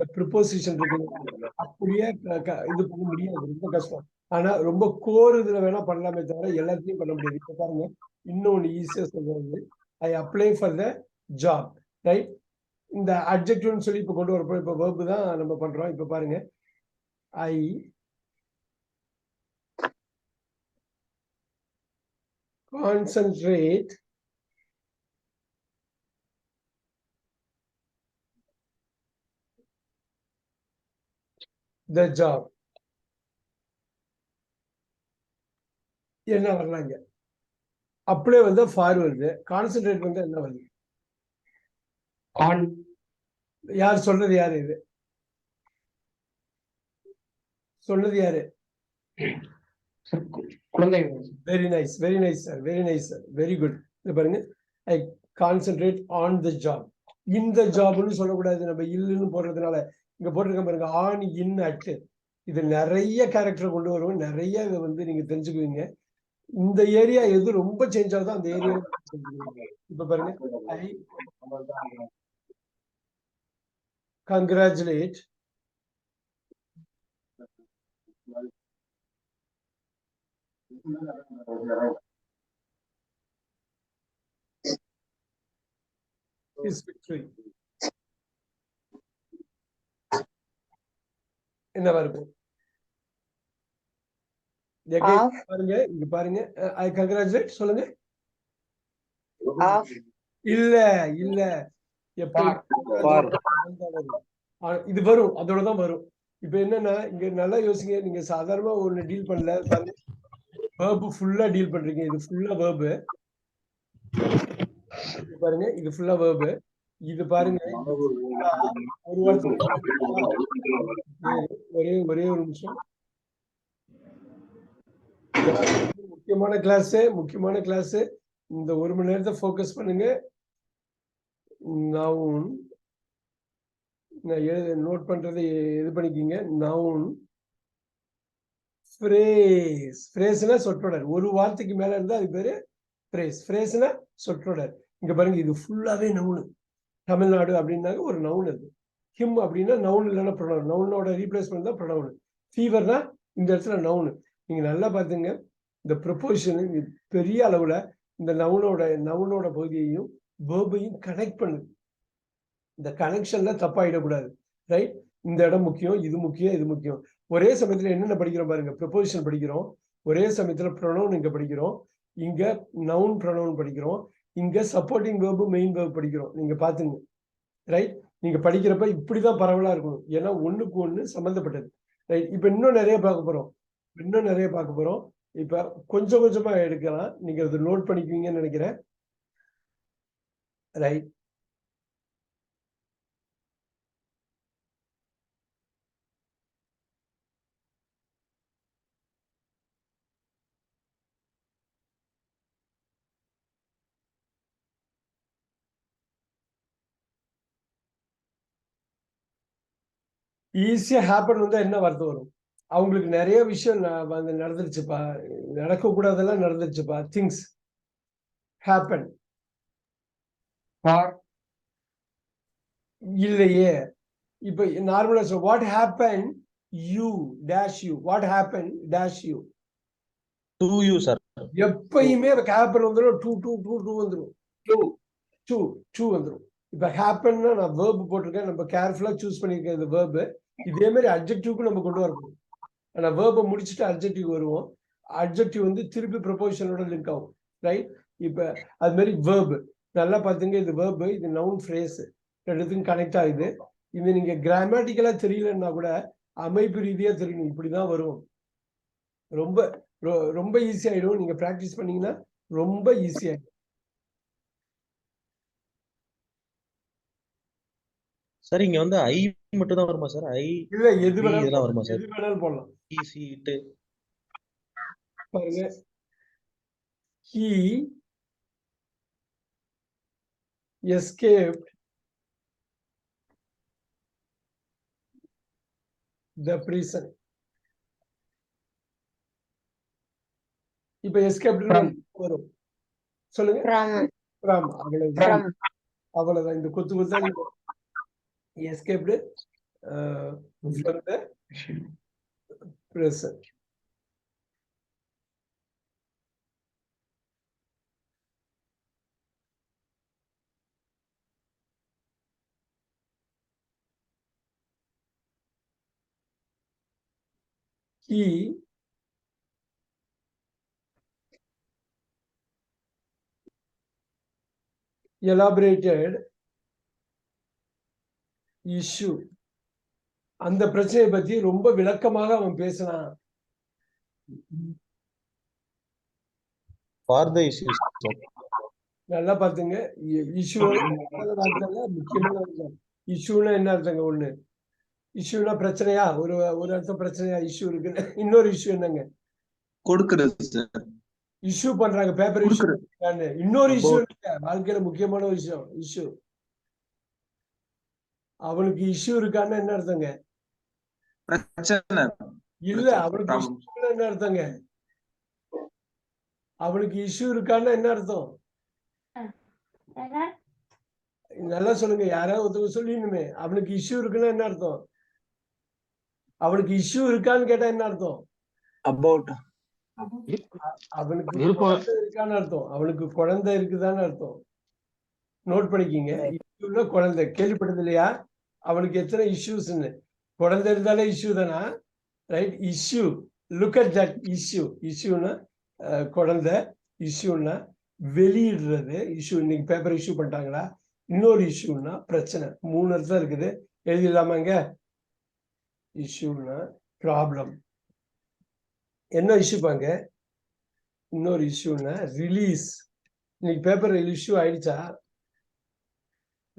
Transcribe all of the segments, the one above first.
அந்த ப்ரிப்போசிஷன் இருக்கு அப்படியே இது பண்ண முடியாது, ரொம்ப கஷ்டம். ஆனா ரொம்ப கோர் இதுல வேணா பண்ணலாமே தவிர எல்லாத்தையும் பண்ண முடியாது. இப்ப பாருங்க, இன்னொன்னு ஈஸியா சொல்றது, I apply for the job, right? இந்த அட்ஜெக்டிவ்னு சொல்லி இப்ப கொண்டு வரப்போ இப்ப verb தான் நம்ம பண்றோம். இப்ப பாருங்க, ஐ கான்சென்ட்ரேட் த ஜாப். என்ன வரலாங்க? அப்படியே வந்து ஃபார் வருது, கான்சென்ட்ரேட் வந்து என்ன வருது? ஆன். யார் சொல்றது? யாரு இது சொன்னது? யாரு? குழந்தை. Very nice, very nice sir, very nice sir, very good. இது பாருங்க, ஐ கான்சென்ட்ரேட் ஆன் த ஜாப். இந்த ஜாப்னு சொல்லக்கூடாது, நம்ம இல்லுன்னு போடுறதுனால. இங்க போட்டிருக்க பாருங்க, ஆன் இன் அட். இது நிறைய கேரக்டர் கொண்டு வரும், நிறைய இதை வந்து நீங்க தெரிஞ்சுக்குவீங்க. இந்த ஏரியா எது ரொம்ப சேஞ்ச் ஆகுதோ அந்த ஏரியா. இப்ப பாருங்க, ஐ கங்க்ராச்சுலேட் his victory. என்ன இருக்கும்? பாருங்க, இங்க பாருங்க, ஐ கங்க்ராச்சுலேட் சொல்லுங்க. இல்ல இல்ல, எப்ப இது வரும், அதோட தான் வரும். இப்ப என்னன்னா, இங்க நல்லா யோசிங்க. நீங்க சாதாரணமா ஒண்ணு டீல் பண்ணல பாருங்க, verb ஃபுல்லா டீல் பண்றீங்க. இது ஃபுல்லா verb பாருங்க, இது ஃபுல்லா verb. இது பாருங்க, ஒரு வார்த்தை. ஒரே ஒரே ஒரு நிமிஷம். முக்கியமான கிளாஸ், முக்கியமான கிளாஸ். இந்த 1 மணி நேரத்தை ஃபோக்கஸ் பண்ணுங்க. நவுன், நான் நோட் பண்றதை இது பண்ணிக்கிங்க. Noun, phrase. ஃப்ரேஸ்னா சொற்றொடர். ஒரு வார்த்தைக்கு மேல இருந்தா அது பேரு ஃப்ரேஸ். ஃப்ரேஸ்னா சொற்றொடர். இங்க பாருங்க, இது ஃபுல்லாவே நவுன். தமிழ்நாடு அப்படின்னாக்க ஒரு நவுன். அது ஹிம் அப்படின்னா நவுன் இல்லைன்னா ப்ரொனவுன். நவுனோட ரீப்ளேஸ்மெண்ட் தான் ப்ரொனவுன். ஃபீவர்னா இந்த இடத்துல நவுன். நீங்க நல்லா பாத்துங்க, இந்த ப்ரொபோசிஷன் பெரிய அளவுல இந்த நவுனோட பகுதியையும் வேர்பையும் கனெக்ட் பண்ணுது. இந்த கனெக்ஷன்ல தப்பாயிடக்கூடாது, ரைட்? இந்த இடம் முக்கியம், இது முக்கியம், இது முக்கியம். ஒரே சமயத்துல என்னென்ன படிக்கிறோம் பாருங்க, ப்ரொபோசிஷன் படிக்கிறோம், ஒரே சமயத்துல ப்ரொனவுன் இங்க படிக்கிறோம், இங்க நவுன் ப்ரொனவுன் படிக்கிறோம், இங்க சப்போர்ட்டிங் வேர்பு மெயின் வேர்ப் படிக்கிறோம். நீங்க பாத்துங்க, ரைட்? நீங்க படிக்கிறப்ப இப்படிதான் பரவலா இருக்கணும், ஏன்னா ஒண்ணுக்கு ஒண்ணு சம்பந்தப்பட்டது, ரைட்? இப்ப இன்னும் நிறைய பார்க்க போறோம். இப்ப கொஞ்சம் கொஞ்சமா எடுக்கலாம், நீங்க அதை நோட் பண்ணிக்குவீங்கன்னு நினைக்கிறேன், ரைட்? ஈஸியா ஹேப்பன் வந்தா என்ன வார்த்தை வரும்? அவங்களுக்கு நிறைய விஷயம் நடந்துருச்சுப்பா, நடக்க கூடாதெல்லாம் நடந்துருச்சுப்பா. Things happen. இல்லையே. இப்ப நார்மலா சொல்ல, what happen you dash you, what happen dash you. To you sir. எப்பயுமே ஹேப்பன் வந்துடும், டூ டூ டூ டூ வந்துடும், டூ டூ டூ வந்துடும். இப்ப ஹேப்பன்னா நான் வேர்ப் போட்டிருக்கேன், நம்ம கேர்ஃபுல்லா சூஸ் பண்ணிருக்கேன் இந்த வேர்ப். இதே மாதிரி அட்ஜெக்டிவ்க்கு நம்ம கொண்டு வரணும். ஆனா வேர்பை முடிச்சுட்டு அட்ஜெக்டிவ் வருவோம். அட்ஜெக்டிவ் வந்து திருப்பி ப்ரொபோசிஷனோட லிங்க் ஆகும், ரைட்? இப்ப அது மாதிரி வேர்பு நல்லா பாத்துங்க, இது வேர்பு, இது நவுன், ஃப்ரேஸ் ரெண்டுத்துக்கும் கனெக்ட் ஆகுது. இது நீங்க கிராமட்டிக்கலா தெரியலன்னா கூட அமைப்பு ரீதியா தெரியணும், இப்படிதான் வரும். ரொம்ப ரொம்ப ஈஸி ஆயிடும், நீங்க பிராக்டிஸ் பண்ணீங்கன்னா ரொம்ப ஈஸி ஆயிடும். சார் இங்க வந்து ஐ மட்டும் தான் வருமா சார்? ஐ இல்ல, எது இதெல்லாம் வருமா சார்? வேணாலும் போடலாம். ஈஸிட்டு பாருங்க, he escaped the prison. இப்ப எஸ்கேப்ட் வரும், சொல்லுங்க. அவ்வளவுதான். இந்த கொத்து escaped for the present. He elaborated issue. அந்த பிரச்சனையை பத்தி ரொம்ப விளக்கமாக அவன் பேசினான். For the issues. நல்லா பாத்துங்க. இஷ்யூ முக்கியமான இஷ்யூனா என்ன அர்த்தங்க? ஒண்ணு இஷ்யூனா பிரச்சனையா? ஒரு அர்த்தம் பிரச்சனையா இஷ்யூ இருக்குன்னு. இன்னொரு இஷ்யூ என்னங்க? கொடுக்கிறது. இஷ்யூ பண்றாங்க, பேப்பர் இஷ்யூ. இன்னொரு இஷ்யூ வாழ்க்கையில முக்கியமான ஒரு விஷயம் இஷ்யூ. அவனுக்கு இஷ்யூ இருக்கான்னு என்ன அர்த்தங்க? பிரச்சனை இல்ல, அவனுக்கு இஷ்யூ என்ன அர்த்தங்க? அவனுக்கு இஷ்யூ இருக்கான்னு என்ன அர்த்தம்? நல்லா சொல்லுங்க, யாராவது ஒருத்தவங்க சொல்லிடணுமே. அவனுக்கு இஷ்யூ இருக்குன்னா என்ன அர்த்தம்? அவனுக்கு இஷ்யூ இருக்கான்னு கேட்டா என்ன அர்த்தம்? அபவுட் அவனுக்கு குழந்தை இருக்கான்னு அர்த்தம். அவனுக்கு குழந்தை இருக்குதான்னு அர்த்தம். நோட் பண்ணிக்கிங்க. இஷ்யூன்னா குழந்தை. கேள்விப்பட்டது இல்லையா? அவனுக்கு எத்தனை இஷ்யூஸ்ன்னு. குழந்தை இருந்தாலே இஷ்யூ தானா? Right. Issue, look at that issue. இஷ்யூன்னா குழந்தை, இஷ்யூன்னா வெளியிடுறது. இஷ்யூ இன்னைக்கு பேப்பர் இஷ்யூ பண்ணிட்டாங்களா? இன்னொரு இஷ்யூன்னா பிரச்சனை. 3 அர்த்தம் இருக்குது. எழுதிடலாமாங்க? இஷ்யூன்னா ப்ராப்ளம். என்ன இஷ்யூ பாங்க? இன்னொரு இஷ்யூன்னா ரிலீஸ். இன்னைக்கு பேப்பர் இஷ்யூ ஆயிடுச்சா?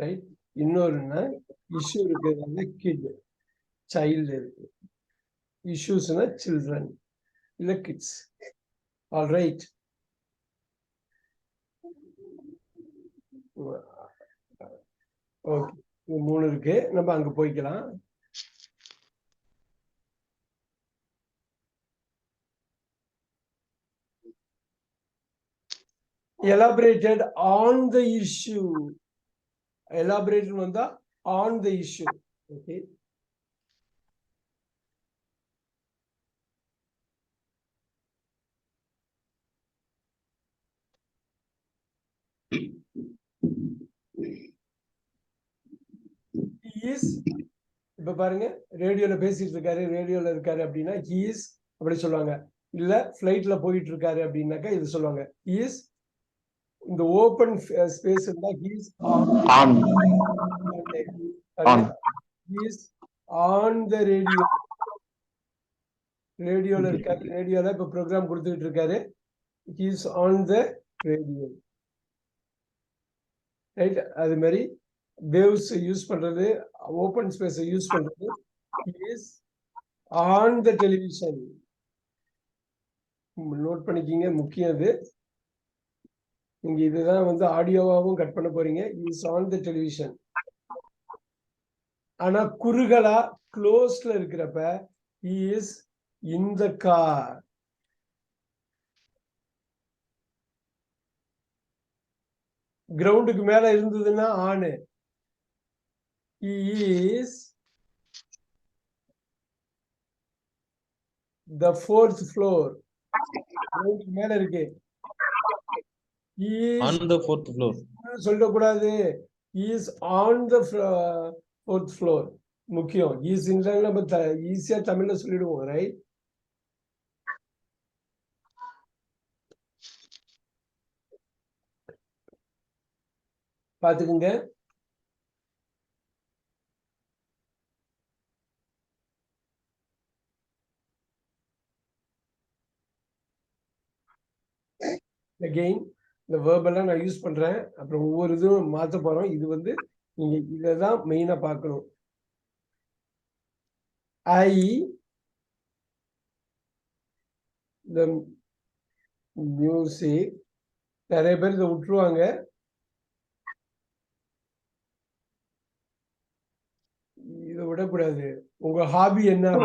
ரைட். இன்னொருன்னா இஷ்யூ இருக்கிறது கிட், சைல்டு இருக்கு. இஷ்யூஸ்னா சில்ட்ரன் இல்ல கிட்ஸ். All right. ஓகே, 3 இருக்கு. நம்ம அங்க போய்க்கலாம். Elaborated on the issue. Elaborated வந்தா on the issue. Okay. He is, இப்ப பாருங்க, ரேடியோல பேசிட்டு இருக்காரு, ரேடியோல இருக்காரு அப்படின்னா he is அப்படி சொல்லுவாங்க. இல்ல ஃபிளைட்ல போயிட்டு இருக்காரு அப்படின்னாக்கா இது சொல்லுவாங்க. he is இந்த ஓபன் ஸ்பேஸ் இருந்தா he is on. He is on the radio. ரேடியோல இருக்காரு, ரேடியோல இப்ப ப்ரோக்ராம் கொடுத்துட்டு இருக்காரு. he is on the radio. Right. அது மாதிரி வேவ்ஸ் யூஸ் பண்றது, ஓபன் ஸ்பேஸ் யூஸ் பண்றது. he is on the television. Note பண்ணிக்கிங்க, முக்கியம் அது. நீங்க இதுதான் வந்து ஆடியோவாவும் கட் பண்ண போறீங்க. he is on the television. ஆனா குறுகலா க்ளோஸ்ல இருக்கிறப்ப he is in the car. கிரவுண்டுக்கு மேல இருந்ததுன்னா ஆனு. he is the 4th floor. கிரவுண்டுக்கு மேல இருக்கு. he is On the 4th floor. சொல்லக்கூடாது. he is on the 4th floor. முக்கியம். he is நம்ம ஈஸியா தமிழ்ல சொல்லிடுவோம். ரைட். பாத்துக்குங்க. அகெயின் இந்த வேர்ப் எல்லாம் நான் யூஸ் பண்றேன். அப்புறம் ஒவ்வொரு இதுவும் மாத்த போறோம். இது வந்து நீங்க இததான் மெயினா பார்க்கணும். ஐ the மியூசிக். நிறைய பேர் இதை விட்டுருவாங்க. இதை விடக்கூடாது. உங்க ஹாபி என்ன?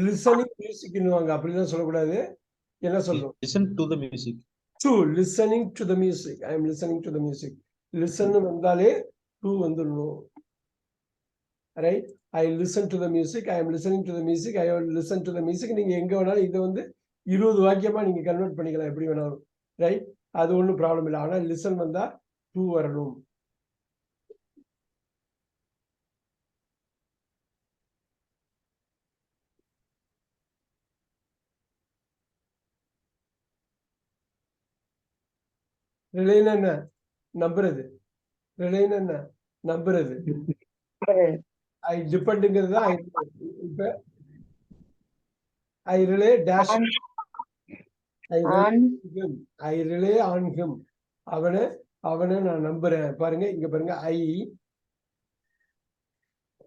லிசனிங் மியூசிக்னுவாங்க. அப்படிதான் சொல்லக்கூடாது. என்ன சொல்லணும்? Listen to the music. To listening to the music. I am listening to the music. Listen வந்தாலே to வந்துடணும். Right. I listen to the music, I am listening to the music, I listen to the music. நீங்க எங்க வேணாலும் இதை வந்து 20 வாக்கியமா நீங்க convert பண்ணிக்கலாம் எப்படி வேணாலும். ரைட், அது ஒன்றும் ப்ராப்ளம் இல்லை. ஆனா லிசன் வந்தா டு வரணும். ரிலேனா என்ன? நம்புறது. ரிலேனா என்ன? நம்புறது. ஐ டிபெண்டுங்கிறது தான். இப்ப I rely dash, I rely on him. அவனை நான் நம்புறேன். பாருங்க இங்க பாருங்க, I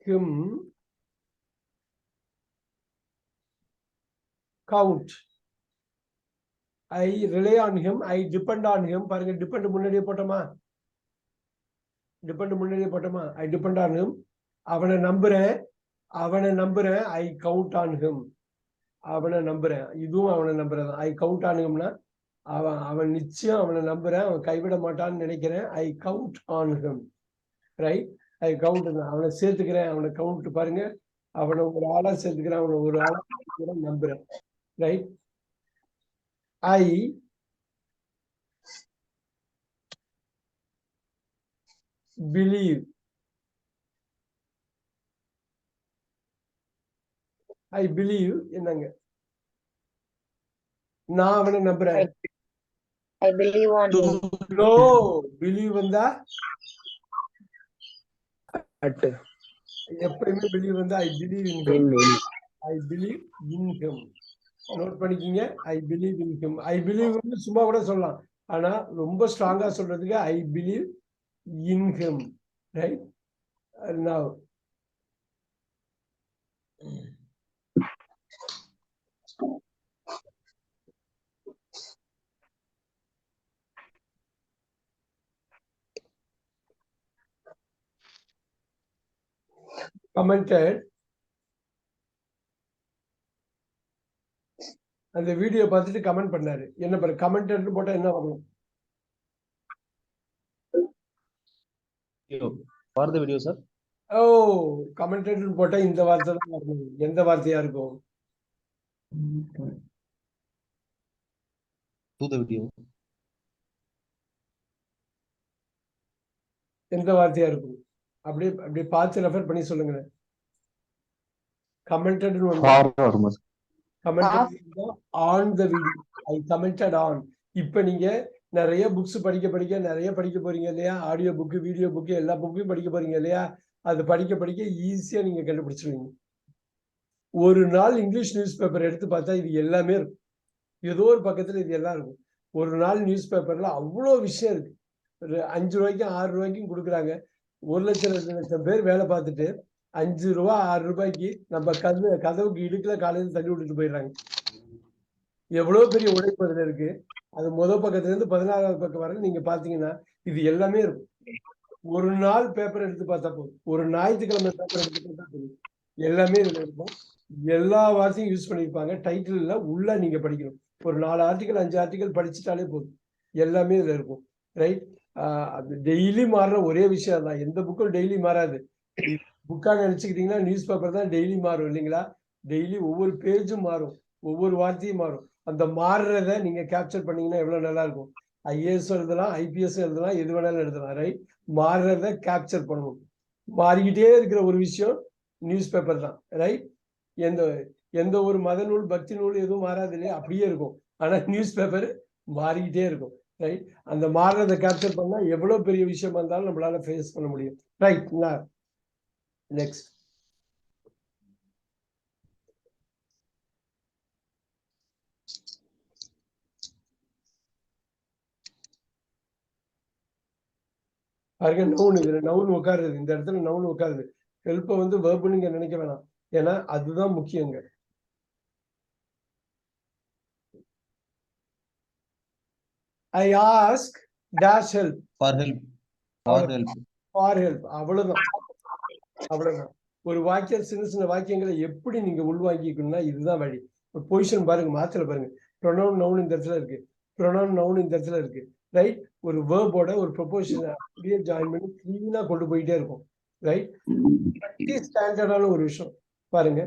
him count. I rely on him, I depend on him. பாருங்க, டிபெண்ட் முன்னாடியே போட்டோமா? I depend on him. அவனை நம்புறேன். I count on him. அவனை நம்புறேன். இதுவும் அவனை நம்புறதான். ஐ கவுண்ட் ஆன் ஹிம்னா அவன் நிச்சயம் அவனை நம்புறேன், அவன் கைவிட மாட்டான்னு நினைக்கிறேன். I count on him. Right, I count. அவனை சேர்த்துக்கிறேன், அவனை கவுண்ட். பாருங்க, அவனை ஒரு ஆளா சேர்த்துக்கிறேன், அவனை ஒரு ஆளா நம்புறேன். Right, I believe. I believe என்னங்க? நான் அவனை நம்புறேன். I believe on him. No, believe வந்தா எப்பயுமே பிலீவ் வந்தா I believe in him. I believe in him. Note பண்ணிக்கிங்க. I believe in him. I believe வந்து சும்மா கூட சொல்லலாம், ஆனா ரொம்ப ஸ்ட்ராங்கா சொல்றதுக்கு I believe in him. Right, now commented. அந்த வீடியோ பார்த்துட்டு கமெண்ட் பண்ணாரு. என்ன பண்ண கமெண்ட் போட்டா என்ன வரும்? For the video, sir. ஓ, கமெண்ட் போட்டா இந்த வார்த்தை தான் வரணும். எந்த வார்த்தையா இருக்கும்? To the video. எந்த வார்த்தையா இருக்கும்? அப்படியே பார்த்து ரெஃபர் பண்ணி சொல்லுங்க. Commented on the video. I commented on. இப்ப நீங்க நிறைய புக்ஸ் படிக்க போறீங்க இல்லையா? ஆடியோ புக்கு, வீடியோ புக்கு, எல்லா புக்கையும் படிக்க போறீங்க இல்லையா? அது படிக்க ஈஸியா நீங்க கண்டுபிடிச்சிருவீங்க. ஒரு நாள் இங்கிலீஷ் நியூஸ் பேப்பர் எடுத்து பார்த்தா இது எல்லாமே இருக்கும். ஏதோ ஒரு பக்கத்துல இது எல்லாம் இருக்கும். ஒரு நாள் நியூஸ் பேப்பர்ல அவ்வளோ விஷயம் இருக்கு. ஒரு 5 ரூபாய்க்கும் 6 ரூபாய்க்கும் கொடுக்குறாங்க. 1 லட்சம் 2 லட்சம் பேர் வேலை பார்த்துட்டு 5 ரூபா 6 ரூபாய்க்கு நம்ம கதவுக்கு இடுக்குல காலையில தள்ளி விட்டுட்டு போயிடுறாங்க. எவ்வளவு பெரிய உழைப்பு அதுல இருக்கு. அது முதல் பக்கத்துல இருந்து 16வது பக்கம் வரை நீங்க பாத்தீங்கன்னா இது எல்லாமே இருக்கும். ஒரு நாள் பேப்பர் எடுத்து பார்த்தா போதும், ஒரு ஞாயிற்றுக்கிழமை பேப்பர் எடுத்து பார்த்தா போதும், எல்லாமே இதுல இருக்கும். எல்லா வார்த்தையும் யூஸ் பண்ணியிருப்பாங்க. டைட்டில் உள்ள நீங்க படிக்கணும். ஒரு 4 ஆர்டிகல் 5 ஆர்டிகல் படிச்சுட்டாலே போதும், எல்லாமே இதுல இருக்கும். ரைட், அது டெய்லி மாறுற ஒரே விஷயம் தான். எந்த புக்கும் டெய்லி மாறாது. புக்கா நினைச்சுக்கிட்டீங்கன்னா நியூஸ் பேப்பர் தான் டெய்லி மாறும் இல்லைங்களா? டெய்லி ஒவ்வொரு பேஜும் மாறும், ஒவ்வொரு வார்த்தையும் மாறும். அந்த மாறுறத நீங்க கேப்சர் பண்ணீங்கன்னா எவ்வளவு நல்லா இருக்கும். ஐஏஎஸ் எழுதலாம், ஐபிஎஸ் எழுதலாம், எது வேணாலும் எழுதலாம். ரைட், மாறுறத கேப்சர் பண்ணணும். மாறிக்கிட்டே இருக்கிற ஒரு விஷயம் நியூஸ் பேப்பர் தான். ரைட், எந்த ஒரு மத நூல், பக்தி நூல் எதுவும் மாறாது இல்லையா? அப்படியே இருக்கும். ஆனா நியூஸ் பேப்பர் மாறிக்கிட்டே இருக்கும். ரைட், அந்த மாறுறதை கேப்சர் பண்ணா எவ்வளவு பெரிய விஷயமா இருந்தாலும் நம்மளால ஃபேஸ் பண்ண முடியும். Right, next. பாருங்க, நவுன். இதுல நவுன் உட்காருது. இந்த இடத்துல நவுன் உட்காருது. ஹெல்ப்பை வந்து வேர்பு நீங்க நினைக்க வேணாம், ஏன்னா அதுதான் முக்கியங்க. I ask dash help. For help. அவ்வளவுதான். ஒரு வாக்கியம், சின்ன வாக்கியங்களை எப்படி நீங்க உள்வாங்கிக்கணும்னா இதுதான் வழி. பொசிஷன் பாருங்க, மாத்திர பாருங்க. ப்ரொனவுன் நவுன் இந்த இடத்துல இருக்கு, ப்ரொனவுன் நவுன் இந்த இடத்துல இருக்கு. ரைட், ஒரு வேர்போட ஒரு ப்ரொபோஷன் அப்படியே ஜாயின் பண்ணி கிளீனா கொண்டு போயிட்டே இருக்கும். ரைட்? ஸ்டாண்டர்டான ஒரு விஷயம் பாருங்க.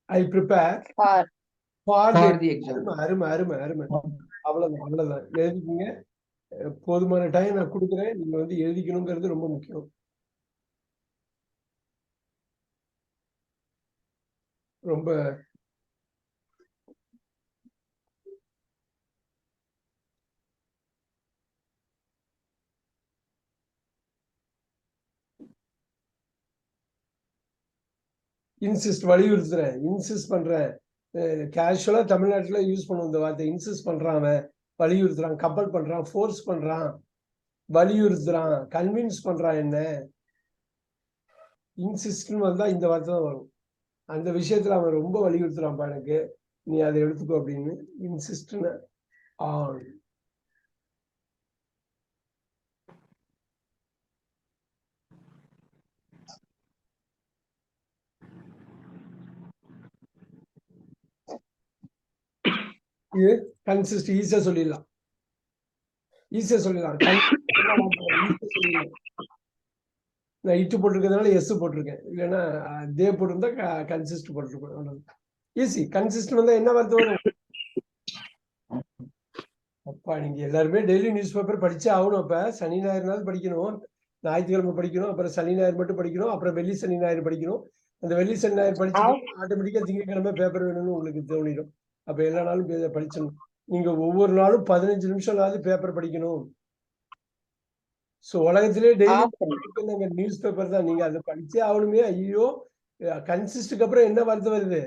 I prepare For. for For the the exam. அருமை அருமை அருமை. அவ்வளவுதான் எழுதிக்கீங்க. போதுமான டைம் நான் கொடுக்குறேன். நீங்க வந்து எழுதிக்கணுங்கிறது ரொம்ப முக்கியம். ரொம்ப இன்சிஸ்ட் வலியுறுத்துறேன், இன்சிஸ்ட் பண்றேன். கேஷுவலா தமிழ்நாட்டுல யூஸ் பண்ணுவோம் இந்த வார்த்தை. இன்சிஸ்ட் பண்றான், அவன் வலியுறுத்துறான், கம்பல் பண்றான், ஃபோர்ஸ் பண்றான், வலியுறுத்துறான், கன்வின்ஸ் பண்றான். என்ன இன்சிஸ்ட்னு வந்தா இந்த வார்த்தை தான் வரும். அந்த விஷயத்துல அவன் ரொம்ப வலியுறுத்துறான்ப்பா எனக்கு, நீ அதை எடுத்துக்கோ அப்படின்னு. இன்சிஸ்ட்னு ஆன். இது கன்சிஸ்ட் ஈஸியா சொல்லிடலாம், ஈஸியா சொல்லிடலாம். நான் இட்டு போட்டிருக்கிறதுனால எஸ் போட்டிருக்கேன், இல்லைன்னா தே போட்டிருந்தா கன்சிஸ்ட் போட்டிருப்பேன். ஈஸி. கன்சிஸ்ட் வந்தா என்ன வார்த்தை வரும்? அப்பா நீங்க எல்லாருமே டெய்லி நியூஸ் பேப்பர் படிச்சே ஆகணும். அப்ப சனி ஞாயிறு நாள் படிக்கணும், ஞாயிற்றுக்கிழமை படிக்கணும், அப்புறம் சனி ஞாயிறு மட்டும் படிக்கணும், அப்புறம் வெள்ளி சனி ஞாயிறு படிக்கணும். அந்த வெள்ளி சனி ஞாயிறு படிச்சுட்டு ஆட்டோமேட்டிக்கா திங்கட்கிழமை பேப்பர் வேணும்னு உங்களுக்கு தோணிடும். அப்ப எல்லா நாளும் படிச்சிடணும். நீங்க ஒவ்வொரு நாளும் 15 நிமிஷம்னாவது பேப்பர் படிக்கணும். சோ உலகத்திலே டெய்லி நியூஸ் பேப்பர் தான். நீங்க அதை படிச்சே ஆகணுமே. ஐயோ, கன்சிஸ்டுக்கு அப்புறம் என்ன வார்த்தை வருது?